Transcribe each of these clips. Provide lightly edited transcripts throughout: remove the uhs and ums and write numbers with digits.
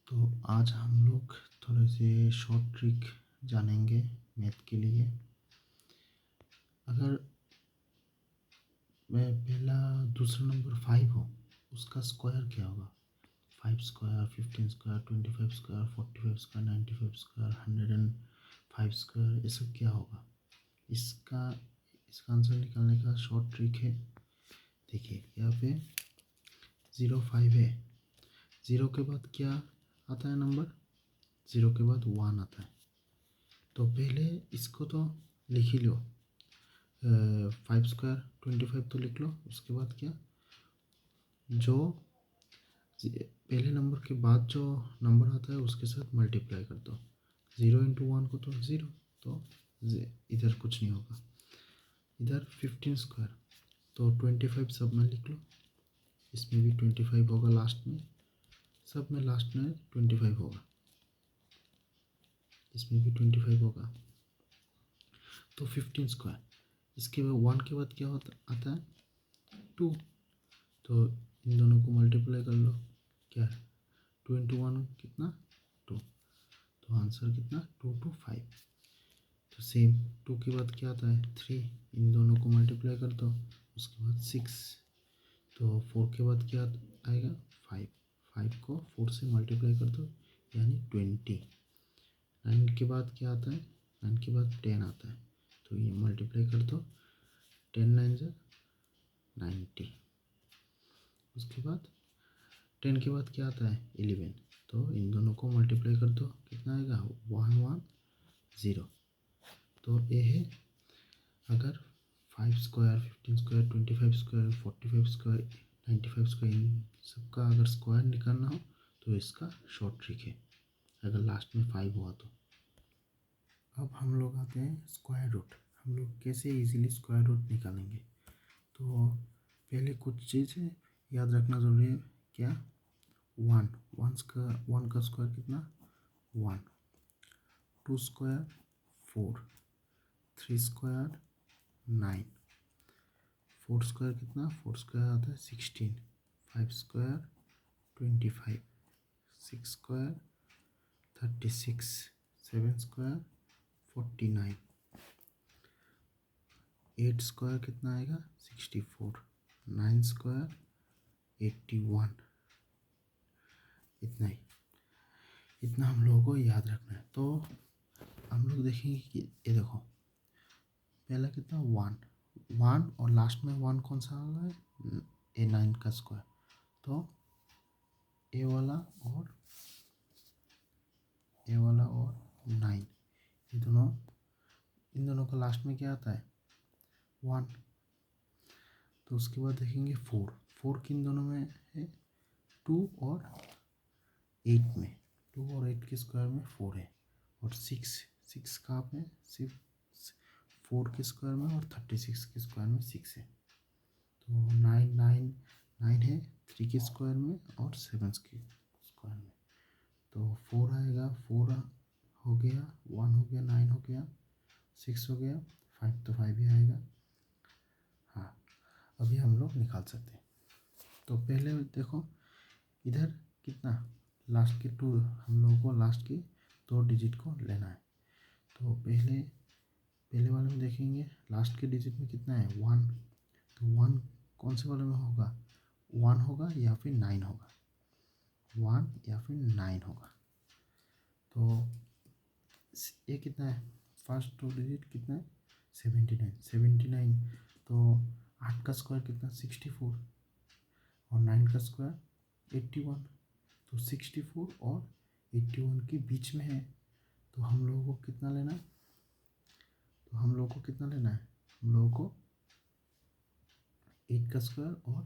तो आज हम लोग थोड़े से शॉर्ट ट्रिक जानेंगे मैथ के लिए। अगर मैं पहला दूसरा नंबर 5 हो, उसका स्क्वायर क्या होगा? 5 square, 15 square, 25 square, 45 square, 95 square, 105 square, ये सब क्या होगा? इसका इसका आंसर निकालने का शॉर्ट ट्रिक है। देखिए यहाँ पे 05 है। 0 के बाद क्या आता है नंबर? 0 के बाद 1 आता है। तो पहले इसको तो लिख ही लो। 5 स्क्वायर 25 तो लिख लो। उसके बाद क्या, जो पहले नंबर के बाद जो नंबर आता है उसके साथ मल्टीप्लाई कर दो। 0 × 1 को तो 0, तो इधर कुछ नहीं होगा। इधर 15 स्क्वायर तो 25 सब में लिख लो। इसमें भी 25 होगा लास्ट में, सब में लास्ट में 25 होगा। इसमें भी 25 होगा। तो 15 स्क्वायर, इसके बाद 1 के बाद क्या होता आता है? 2। तो इन दोनों को मल्टीप्लाई कर लो। क्या है? 2 × 1 कितना? 2। तो आंसर कितना? 2 to 5। तो सेम 2 के बाद क्या आता है? 3। इन दोनों को मल्टीप्लाई कर दो। उसके बाद 6। तो 4 के बाद क्या आएगा? 5। 5 को 4 से मल्टीप्लाई कर दो, यानी 20। 9 के बाद क्या आता है? 9 के बाद 10 आता है। तो ये मल्टीप्लाई कर दो। 10 9 जा 90। उसके बाद 10 के बाद क्या आता है? 11। तो इन दोनों को मल्टीप्लाई कर दो, कितना आएगा? 1 1 0। तो ये है, अगर 5 square, 15 square, 25 square, 45 square, 95 square, इन सबका अगर स्क्वायर निकालना हो तो इसका शॉर्ट ट्रिक है, अगर लास्ट में 5 हुआ तो। अब हम लोग आते हैं स्क्वायर रूट। हम लोग कैसे इजीली स्क्वायर रूट निकालेंगे? तो पहले कुछ चीज़ें याद रखना ज़रूरी है। क्या? 1 का स्क्वायर कितना? 1। 2 स्क्वायर 4। 3 स्क्वायर 9। 4 स्क्वायर कितना? 4 स्क्वायर आता है 16। 5 स्क्वायर 25। 6 स्क्वायर 36। 7 स्क्वायर 49। 8 स्क्वायर कितना आएगा? 64। 9 स्क्वायर 81। इतना ही, इतना हम लोगों को याद रखना है। तो हम लोग देखेंगे कि ये देखो, पहला कितना? 1 और लास्ट में 1 कौन सा आ रहा है? ए 9 का स्क्वायर। तो ए वाला और 9, इन दोनों का लास्ट में क्या आता है? 1। तो उसके बाद देखेंगे 4 किन दोनों में है? 2 और 8 में। 2 और 8 के स्क्वायर में 4 है। और 6 कहाँ पे? सिर्फ 4 के स्क्वायर में और 36 के स्क्वायर में 6 है। तो 9 है 3 के स्क्वायर में और 7 के स्क्वायर में। तो 4 आएगा, 4 हो गया, 1 हो गया, 9 हो गया, 6 हो गया, 5 तो 5 ही आएगा। हाँ, अभी हम लोग निकाल सकते हैं। तो पहले देखो, इधर कितना? लास्ट के 2, हम लोगों को लास्ट के 2 डिजिट को लेना है। तो पहले वाले में देखेंगे, लास्ट के डिजिट में कितना है? 1। तो 1 कौन से वाले में होगा? 1 होगा या फिर 9 होगा? 1 या फिर 9 होगा। तो ये कितना है? फर्स्ट 2 डिजिट कितना है? 79। तो 8 का स्क्वायर कितना? 64। और 9 का स्क्वायर 81। तो 64 और 81 के बीच में है। तो हम लोगों को कितना लेना है? हम लोगों को 8 का स्क्वायर और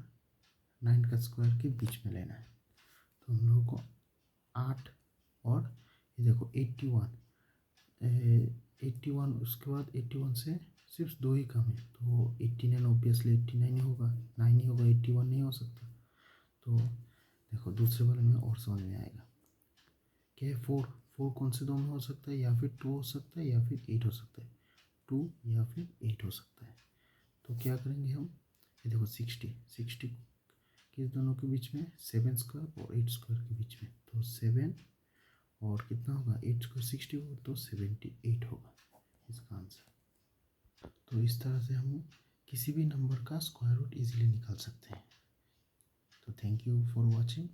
9 का स्क्वायर के बीच में लेना है। तो हम लोगों को 8 और ये देखो 81, उसके बाद 81 से सिर्फ 2 ही कम है। तो 89 ऑब्वियसली 89 ही होगा, 9 ही होगा, 81 नहीं हो सकता। तो देखो दूसरे वाले में और समझ में आएगा। क्या है? 4 कौन से 2 में हो सकता है? या फिर 2 हो सकता है या फिर 8 हो सकता है। 2 या फिर 8 हो सकता है। तो क्या करेंगे हम? ये देखो 60 किस दोनों के बीच में, 7² और 8² के बीच में। तो 7 और कितना होगा 8² 64, तो 78 होगा इसका आंसर। तो इस तरह से हम किसी भी नंबर का स्क्वायर रूट इजीली निकाल सकते हैं। तो थैंक यू फॉर वॉचिंग।